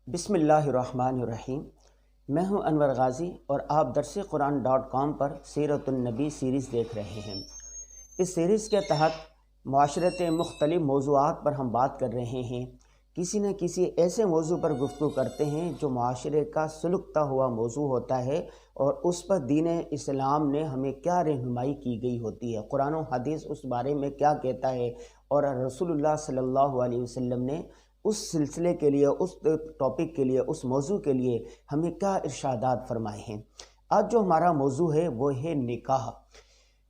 بسم اللہ الرحمن الرحیم۔ میں ہوں انور غازی اور آپ درسقرآن.com پر سیرت النبی سیریز دیکھ رہے ہیں۔ اس سیریز کے تحت معاشرت مختلف موضوعات پر ہم بات کر رہے ہیں۔ کسی نہ کسی ایسے موضوع پر گفتگو کرتے ہیں جو معاشرے کا سلگتا ہوا موضوع ہوتا ہے اور اس پر دین اسلام نے ہمیں کیا رہنمائی کی گئی ہوتی ہے، قرآن و حدیث اس بارے میں کیا کہتا ہے، اور رسول اللہ صلی اللہ علیہ وسلم نے اس سلسلے کے لیے، اس ٹاپک کے لیے، اس موضوع کے لیے ہمیں کیا ارشادات فرمائے ہیں۔ آج جو ہمارا موضوع ہے وہ ہے نکاح۔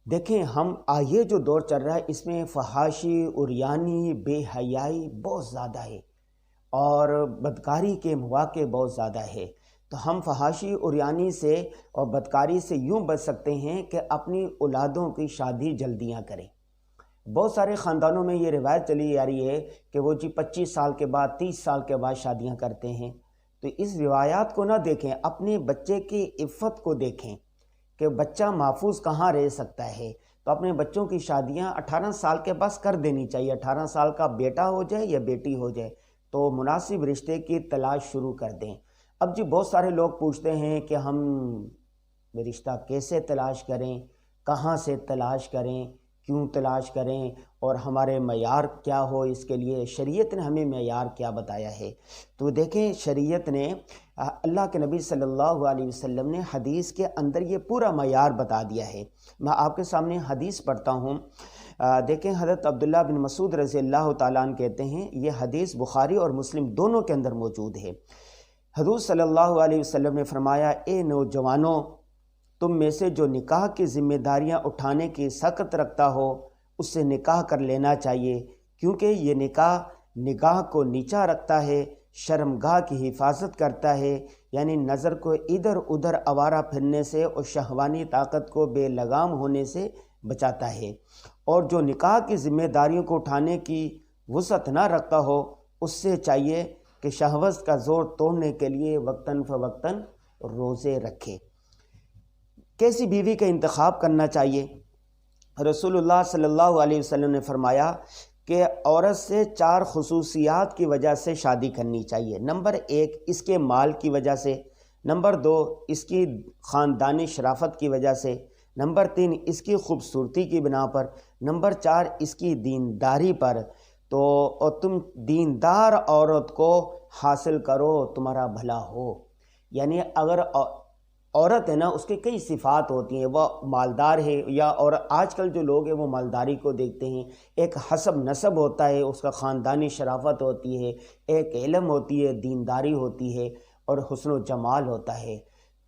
دیکھیں، یہ جو دور چل رہا ہے اس میں فحاشی، عریانی، بے حیائی بہت زیادہ ہے اور بدکاری کے مواقع بہت زیادہ ہے۔ تو ہم فحاشی، عریانی سے اور بدکاری سے یوں بچ سکتے ہیں کہ اپنی اولادوں کی شادی جلدیاں کریں۔ بہت سارے خاندانوں میں یہ روایت چلی آ رہی ہے کہ وہ 25 سال کے بعد، 30 سال کے بعد شادیاں کرتے ہیں۔ تو اس روایات کو نہ دیکھیں، اپنے بچے کی عفت کو دیکھیں کہ بچہ محفوظ کہاں رہ سکتا ہے۔ تو اپنے بچوں کی شادیاں 18 سال کے بعد کر دینی چاہیے۔ 18 سال کا بیٹا ہو جائے یا بیٹی ہو جائے تو مناسب رشتے کی تلاش شروع کر دیں۔ اب بہت سارے لوگ پوچھتے ہیں کہ ہم رشتہ کیسے تلاش کریں، کہاں سے تلاش کریں، کیوں تلاش کریں، اور ہمارے معیار کیا ہو اس کے لیے، شریعت نے ہمیں معیار کیا بتایا ہے۔ تو دیکھیں، شریعت نے، اللہ کے نبی صلی اللہ علیہ وسلم نے حدیث کے اندر یہ پورا معیار بتا دیا ہے۔ میں آپ کے سامنے حدیث پڑھتا ہوں۔ دیکھیں، حضرت عبداللہ بن مسعود رضی اللہ تعالیٰ عنہ کہتے ہیں، یہ حدیث بخاری اور مسلم دونوں کے اندر موجود ہے۔ حضور صلی اللہ علیہ وسلم نے فرمایا، اے نوجوانوں، تم میں سے جو نکاح کی ذمہ داریاں اٹھانے کی سخت رکھتا ہو اس سے نکاح کر لینا چاہیے، کیونکہ یہ نگاہ کو نیچا رکھتا ہے، شرمگاہ کی حفاظت کرتا ہے، یعنی نظر کو ادھر ادھر آوارہ پھرنے سے اور شہوانی طاقت کو بے لگام ہونے سے بچاتا ہے، اور جو نکاح کی ذمہ داریوں کو اٹھانے کی وسعت نہ رکھتا ہو اس سے چاہیے کہ شہوت کا زور توڑنے کے لیے وقتاً فوقتاً روزے رکھے۔ کیسی بیوی کا انتخاب کرنا چاہیے؟ رسول اللہ صلی اللہ علیہ وسلم نے فرمایا کہ عورت سے 4 خصوصیات کی وجہ سے شادی کرنی چاہیے۔ نمبر 1، اس کے مال کی وجہ سے۔ نمبر 2، اس کی خاندانی شرافت کی وجہ سے۔ نمبر 3، اس کی خوبصورتی کی بنا پر۔ نمبر 4، اس کی دینداری پر۔ اور تم دیندار عورت کو حاصل کرو تمہارا بھلا ہو۔ یعنی اگر عورت ہے نا، اس کے کئی صفات ہوتی ہیں، وہ مالدار ہے اور آج کل جو لوگ ہیں وہ مالداری کو دیکھتے ہیں۔ ایک حسب نسب ہوتا ہے، اس کا خاندانی شرافت ہوتی ہے، ایک علم ہوتی ہے، دینداری ہوتی ہے، اور حسن و جمال ہوتا ہے۔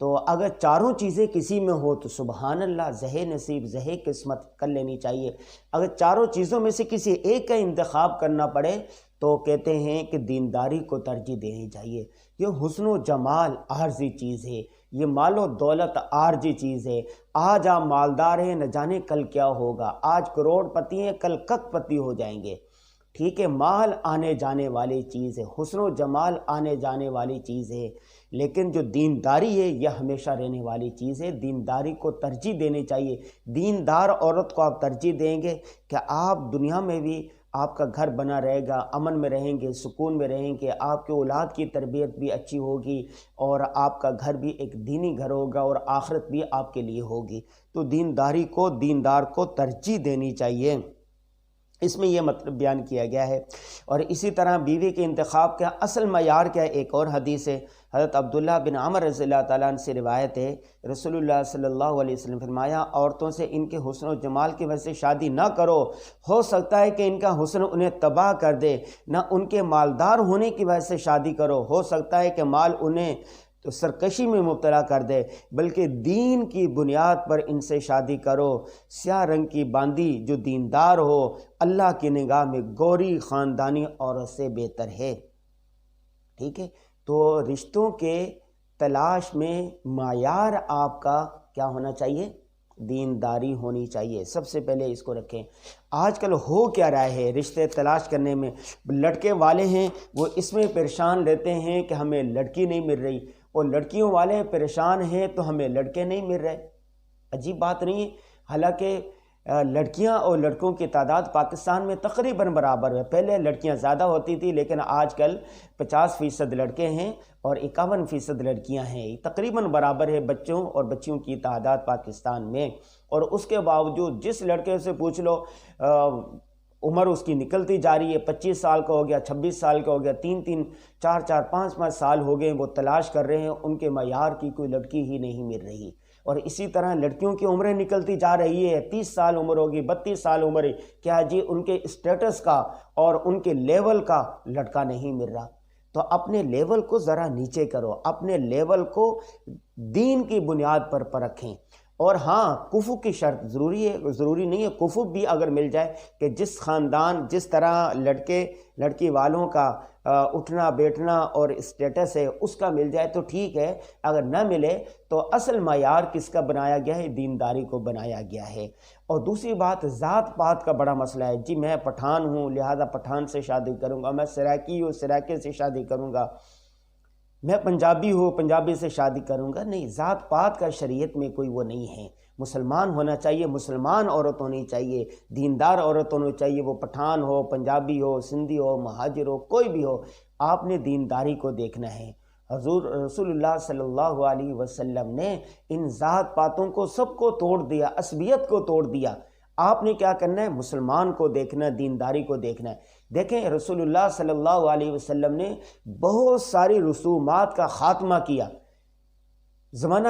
تو اگر چاروں چیزیں کسی میں ہو تو سبحان اللہ، زہے نصیب، زہے قسمت کر لینی چاہیے۔ اگر چاروں چیزوں میں سے کسی ایک کا انتخاب کرنا پڑے تو کہتے ہیں کہ دینداری کو ترجیح دینی چاہیے۔ یہ حسن و جمال عارضی چیز ہے، یہ مال و دولت عارضی چیز ہے۔ آج آپ مالدار ہیں، نہ جانے کل کیا ہوگا۔ آج کروڑ پتی ہیں، کل کک پتی ہو جائیں گے۔ ٹھیک ہے، مال آنے جانے والی چیز ہے، حسن و جمال آنے جانے والی چیز ہے، لیکن جو دینداری ہے یہ ہمیشہ رہنے والی چیز ہے۔ دینداری کو ترجیح دینی چاہیے۔ دیندار عورت کو آپ ترجیح دیں گے کہ آپ دنیا میں بھی آپ کا گھر بنا رہے گا، امن میں رہیں گے، سکون میں رہیں گے، آپ کے اولاد کی تربیت بھی اچھی ہوگی، اور آپ کا گھر بھی ایک دینی گھر ہوگا، اور آخرت بھی آپ کے لیے ہوگی۔ تو دیندار کو ترجیح دینی چاہیے، اس میں یہ مطلب بیان کیا گیا ہے۔ اور اسی طرح بیوی کے انتخاب کا اصل معیار کیا ہے؟ ایک اور حدیث ہے، حضرت عبداللہ بن عمر رضی اللہ تعالیٰ عنہ سے روایت ہے، رسول اللہ صلی اللہ علیہ وسلم فرمایا، عورتوں سے ان کے حسن و جمال کی وجہ سے شادی نہ کرو، ہو سکتا ہے کہ ان کا حسن انہیں تباہ کر دے۔ نہ ان کے مالدار ہونے کی وجہ سے شادی کرو، ہو سکتا ہے کہ مال انہیں تو سرکشی میں مبتلا کر دے، بلکہ دین کی بنیاد پر ان سے شادی کرو۔ سیاہ رنگ کی باندی جو دیندار ہو اللہ کی نگاہ میں گوری خاندانی عورت سے بہتر ہے۔ ٹھیک ہے، تو رشتوں کے تلاش میں معیار آپ کا کیا ہونا چاہیے؟ دینداری ہونی چاہیے۔ سب سے پہلے اس کو رکھیں۔ آج کل ہو کیا رہا ہے رشتے تلاش کرنے میں؟ لڑکے والے ہیں وہ اس میں پریشان رہتے ہیں کہ ہمیں لڑکی نہیں مل رہی، اور لڑکیوں والے پریشان ہیں تو ہمیں لڑکے نہیں مل رہے۔ عجیب بات نہیں ہے؟ حالانکہ لڑکیاں اور لڑکوں کی تعداد پاکستان میں تقریباً برابر ہے۔ پہلے لڑکیاں زیادہ ہوتی تھی لیکن آج کل 50% لڑکے ہیں اور 51% لڑکیاں ہیں، تقریباً برابر ہے بچوں اور بچیوں کی تعداد پاکستان میں۔ اور اس کے باوجود جس لڑکے سے پوچھ لو عمر اس کی نکلتی جا رہی ہے، 25 سال کا ہو گیا، 26 سال کا ہو گیا، 3 4 5 سال ہو گئے وہ تلاش کر رہے ہیں، ان کے معیار کی کوئی لڑکی ہی نہیں مل رہی۔ اور اسی طرح لڑکیوں کی عمریں نکلتی جا رہی ہے، 30 سال عمر ہوگی، 32 سال عمر ہے، کیا جی ان کے اسٹیٹس کا اور ان کے لیول کا لڑکا نہیں مل رہا؟ تو اپنے لیول کو ذرا نیچے کرو، اپنے لیول کو دین کی بنیاد پر پرکھیں۔ اور ہاں کفو کی شرط ضروری نہیں ہے، کفو بھی اگر مل جائے کہ جس خاندان جس طرح لڑکی والوں کا اٹھنا بیٹھنا اور اسٹیٹس ہے اس کا مل جائے تو ٹھیک ہے، اگر نہ ملے تو اصل معیار کس کا بنایا گیا ہے؟ دینداری کو بنایا گیا ہے۔ اور دوسری بات ذات پات کا بڑا مسئلہ ہے، جی میں پٹھان ہوں لہذا پٹھان سے شادی کروں گا، میں سرائکی ہوں سرائکے سے شادی کروں گا، میں پنجابی ہوں پنجابی سے شادی کروں گا۔ نہیں، ذات پات کا شریعت میں کوئی وہ نہیں ہے۔ مسلمان ہونا چاہیے، مسلمان عورت ہونی چاہیے، دیندار عورت ہونی چاہیے، وہ پٹھان ہو پنجابی ہو سندھی ہو مہاجر ہو کوئی بھی ہو، آپ نے دینداری کو دیکھنا ہے۔ حضور رسول اللہ صلی اللہ علیہ وسلم نے ان ذات پاتوں کو سب کو توڑ دیا، عصبیت کو توڑ دیا۔ آپ نے کیا کرنا ہے؟ مسلمان کو دیکھنا ہے، دینداری کو دیکھنا ہے۔ دیکھیں رسول اللہ صلی اللہ علیہ وسلم نے بہت ساری رسومات کا خاتمہ کیا۔ زمانہ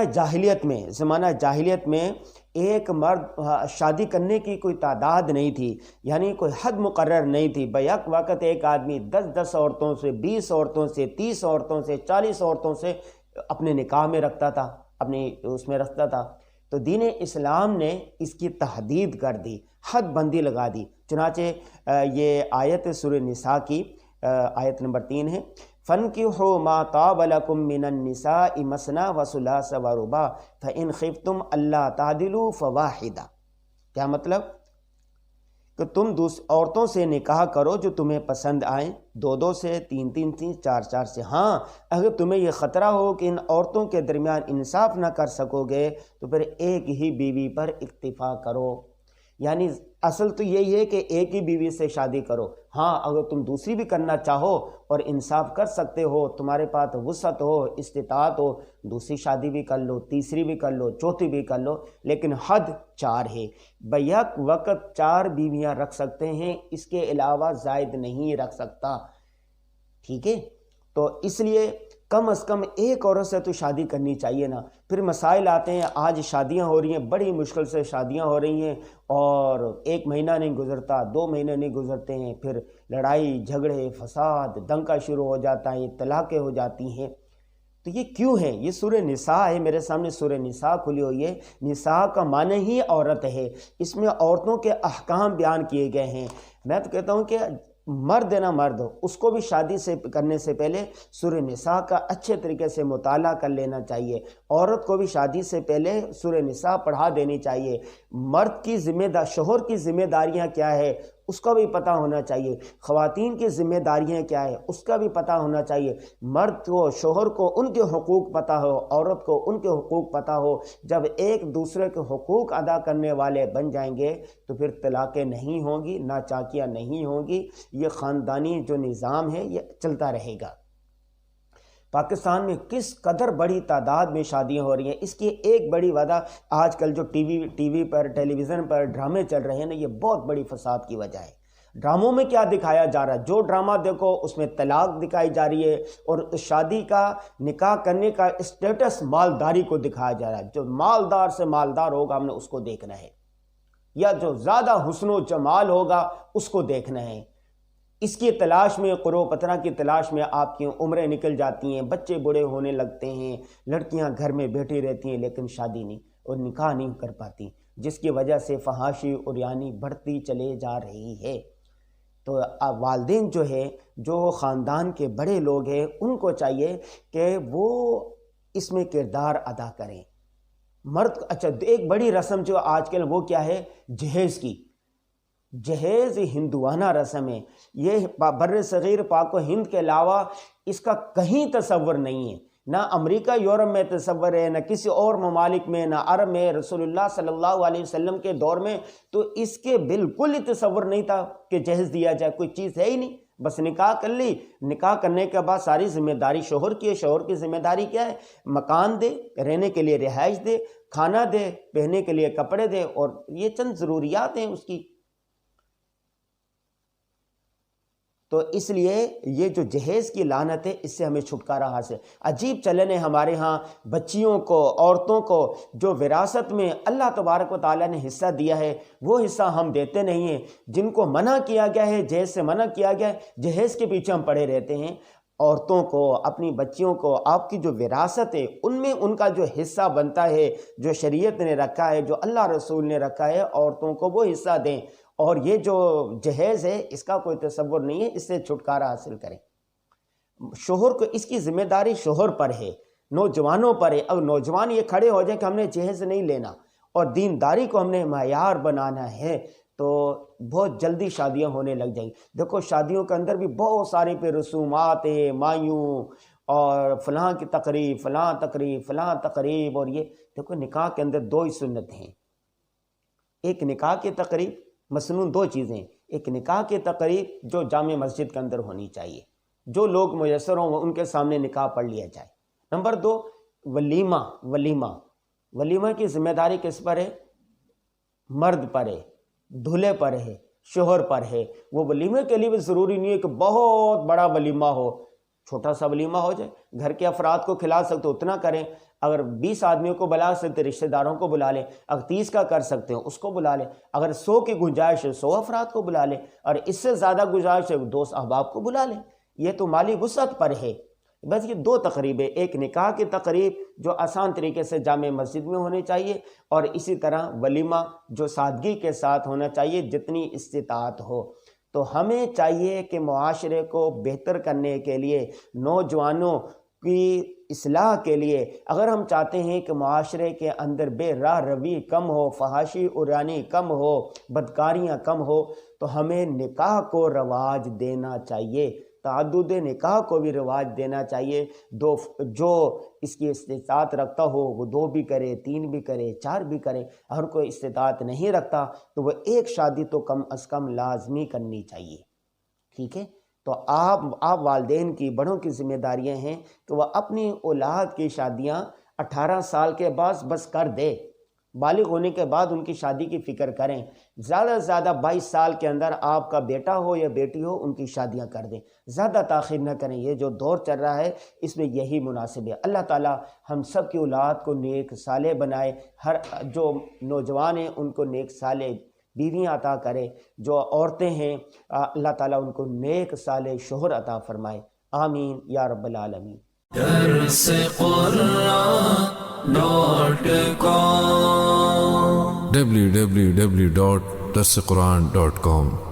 جاہلیت میں ایک مرد شادی کرنے کی کوئی تعداد نہیں تھی، یعنی کوئی حد مقرر نہیں تھی۔ بیک وقت ایک آدمی 10 عورتوں سے 20 عورتوں سے 30 عورتوں سے 40 عورتوں سے اپنے نکاح میں رکھتا تھا، اپنے اس میں رکھتا تھا۔ تو دین اسلام نے اس کی تحدید کر دی، حد بندی لگا دی۔ چنانچہ یہ آیت سورہ نساء کی آیت نمبر 3 ہے، فَانْكِحُوا مَا طَابَ لَكُم مِّنَ النِّسَاءِ مَثْنَىٰ وَثُلَاثَ وَرُبَاعَ فَإِنْ خِفْتُمْ أَلَّا تَعْدِلُوا فَوَاحِدَةً۔ کیا مطلب؟ کہ تم عورتوں سے نکاح کرو جو تمہیں پسند آئیں، 2 سے 3 سے 4 سے۔ ہاں اگر تمہیں یہ خطرہ ہو کہ ان عورتوں کے درمیان انصاف نہ کر سکو گے تو پھر ایک ہی بیوی پر اکتفا کرو، یعنی اصل تو یہی ہے کہ ایک ہی بیوی سے شادی کرو۔ ہاں اگر تم دوسری بھی کرنا چاہو اور انصاف کر سکتے ہو، تمہارے پاس وسعت ہو استطاعت ہو، دوسری شادی بھی کر لو، تیسری بھی کر لو، چوتھی بھی کر لو، لیکن حد 4 ہے۔ بیک وقت 4 بیویاں رکھ سکتے ہیں، اس کے علاوہ زائد نہیں رکھ سکتا، ٹھیک ہے؟ تو اس لیے کم از کم ایک عورت سے تو شادی کرنی چاہیے نا۔ پھر مسائل آتے ہیں، آج شادیاں ہو رہی ہیں، بڑی مشکل سے شادیاں ہو رہی ہیں اور 1 مہینہ نہیں گزرتا، 2 مہینے نہیں گزرتے ہیں، پھر لڑائی جھگڑے فساد دنگا شروع ہو جاتا ہے، طلاقیں ہو جاتی ہیں۔ تو یہ کیوں ہے؟ یہ سورہ نساء ہے، میرے سامنے سورہ نساء کھلی ہوئی ہے۔ نساء کا معنی ہی عورت ہے، اس میں عورتوں کے احکام بیان کیے گئے ہیں۔ میں تو کہتا ہوں کہ مرد ہے نا، مرد اس کو بھی شادی سے کرنے سے پہلے سورہ نساء کا اچھے طریقے سے مطالعہ کر لینا چاہیے۔ عورت کو بھی شادی سے پہلے سورہ نساء پڑھا دینی چاہیے۔ مرد کی شوہر کی ذمہ داریاں کیا ہے اس کا بھی پتہ ہونا چاہیے، خواتین کی ذمہ داریاں کیا ہے اس کا بھی پتہ ہونا چاہیے۔ مرد کو شوہر کو ان کے حقوق پتہ ہو، عورت کو ان کے حقوق پتہ ہو۔ جب ایک دوسرے کے حقوق ادا کرنے والے بن جائیں گے تو پھر طلاقیں نہیں ہوں گی، ناچاکیاں نہیں ہوں گی، یہ خاندانی جو نظام ہے یہ چلتا رہے گا۔ پاکستان میں کس قدر بڑی تعداد میں شادیاں ہو رہی ہیں، اس کی ایک بڑی وجہ آج کل جو ٹی وی پر ٹیلی ویژن پر ڈرامے چل رہے ہیں نا، یہ بہت بڑی فساد کی وجہ ہے۔ ڈراموں میں کیا دکھایا جا رہا ہے؟ جو ڈرامہ دیکھو اس میں طلاق دکھائی جا رہی ہے اور شادی کا نکاح کرنے کا اسٹیٹس مالداری کو دکھایا جا رہا ہے۔ جو مالدار سے مالدار ہوگا ہم نے اس کو دیکھنا ہے، یا جو زیادہ حسن و جمال ہوگا اس کو دیکھنا ہے۔ اس کی تلاش میں قرو پترہ کی تلاش میں آپ کی عمریں نکل جاتی ہیں، بچے بوڑھے ہونے لگتے ہیں، لڑکیاں گھر میں بیٹھی رہتی ہیں لیکن شادی نہیں اور نکاح نہیں کر پاتی، جس کی وجہ سے فحاشی عریانی بڑھتی چلے جا رہی ہے۔ تو والدین جو ہے، جو خاندان کے بڑے لوگ ہیں، ان کو چاہیے کہ وہ اس میں کردار ادا کریں۔ مرد اچھا ایک بڑی رسم جو آج کل وہ کیا ہے؟ جہیز کی۔ جہیز ہندوانہ رسم ہے، یہ بر صغیر پاک و ہند کے علاوہ اس کا کہیں تصور نہیں ہے۔ نہ امریکہ یورپ میں تصور ہے، نہ کسی اور ممالک میں، نہ عرب میں، رسول اللہ صلی اللہ علیہ وسلم کے دور میں تو اس کے بالکل ہی تصور نہیں تھا کہ جہیز دیا جائے، کوئی چیز ہے ہی نہیں، بس نکاح کر لی، نکاح کرنے کے بعد ساری ذمہ داری شوہر کی ہے۔ شوہر کی ذمہ داری کیا ہے؟ مکان دے، رہنے کے لیے رہائش دے، کھانا دے، پہننے کے لیے کپڑے دے، اور یہ چند ضروریات ہیں اس کی۔ تو اس لیے یہ جو جہیز کی لعنت ہے اس سے ہمیں چھٹکارا حاصل۔ عجیب چلن ہے ہمارے ہاں، بچیوں کو، عورتوں کو جو وراثت میں اللہ تبارک و تعالیٰ نے حصہ دیا ہے وہ حصہ ہم دیتے نہیں ہیں۔ جن کو منع کیا گیا ہے، جہیز سے منع کیا گیا ہے، جہیز کے پیچھے ہم پڑے رہتے ہیں۔ عورتوں کو، اپنی بچیوں کو، آپ کی جو وراثت ہے ان میں ان کا جو حصہ بنتا ہے، جو شریعت نے رکھا ہے، جو اللہ رسول نے رکھا ہے، عورتوں کو وہ حصہ دیں۔ اور یہ جو جہیز ہے اس کا کوئی تصور نہیں ہے، اس سے چھٹکارا حاصل کریں۔ شوہر کو اس کی ذمہ داری شوہر پر ہے، نوجوانوں پر ہے۔ اب نوجوان یہ کھڑے ہو جائیں کہ ہم نے جہیز نہیں لینا اور دینداری کو ہم نے معیار بنانا ہے تو بہت جلدی شادیاں ہونے لگ جائیں۔ دیکھو شادیوں کے اندر بھی بہت سارے پہ رسومات ہیں، مایوں اور فلاں کی تقریب، فلاں تقریب، فلاں تقریب، اور یہ دیکھو نکاح کے اندر دو ہی سنت ہیں۔ ایک نکاح کی تقریب، مسنون دو چیزیں، ایک نکاح کی تقریب جو جامع مسجد کے اندر ہونی چاہیے، جو لوگ میسر ہوں ان کے سامنے نکاح پڑھ لیا جائے۔ نمبر دو، ولیمہ۔ ولیمہ کی ذمہ داری کس پر ہے؟ مرد پر ہے، دولہے پر ہے، شوہر پر ہے۔ وہ ولیمے کے لیے بھی ضروری نہیں ہے کہ بہت بڑا ولیمہ ہو، چھوٹا سا ولیمہ ہو جائے، گھر کے افراد کو کھلا سکتے اتنا کریں۔ اگر 20 آدمیوں کو بلا سکتے رشتہ داروں کو بلا لیں، اگر 30 کا کر سکتے ہیں اس کو بلا لیں، اگر 100 کی گنجائش ہے 100 افراد کو بلا لیں، اور اس سے زیادہ گنجائش ہے دوست احباب کو بلا لیں۔ یہ تو مالی وسعت پر ہے۔ بس یہ دو تقریبیں، ایک نکاح کی تقریب جو آسان طریقے سے جامع مسجد میں ہونی چاہیے، اور اسی طرح ولیمہ جو سادگی کے ساتھ ہونا چاہیے جتنی استطاعت ہو۔ تو ہمیں چاہیے کہ معاشرے کو بہتر کرنے کے لیے، نوجوانوں کی اصلاح کے لیے، اگر ہم چاہتے ہیں کہ معاشرے کے اندر بے راہ روی کم ہو، فحاشی عریانی کم ہو، بدکاریاں کم ہو، تو ہمیں نکاح کو رواج دینا چاہیے، تعدد نکاح کو بھی رواج دینا چاہیے۔ جو اس کی استطاعت رکھتا ہو وہ 2 بھی کرے، 3 بھی کرے، 4 بھی کرے۔ اگر کوئی استطاعت نہیں رکھتا تو وہ ایک شادی تو کم از کم لازمی کرنی چاہیے، ٹھیک ہے؟ تو آپ والدین کی، بڑوں کی ذمہ داریاں ہیں کہ وہ اپنی اولاد کی شادیاں 18 سال کے بعد بس کر دے، بالغ ہونے کے بعد ان کی شادی کی فکر کریں۔ زیادہ سے زیادہ 22 سال کے اندر آپ کا بیٹا ہو یا بیٹی ہو ان کی شادیاں کر دیں، زیادہ تاخیر نہ کریں۔ یہ جو دور چل رہا ہے اس میں یہی مناسب ہے۔ اللہ تعالی ہم سب کی اولاد کو نیک صالح بنائے، ہر جو نوجوان ہیں ان کو نیک صالح بیویاں عطا کرے، جو عورتیں ہیں اللہ تعالیٰ ان کو نیک صالح شوہر عطا فرمائے، آمین یا رب العالمین۔ درس قرآن www.درسقرآن.com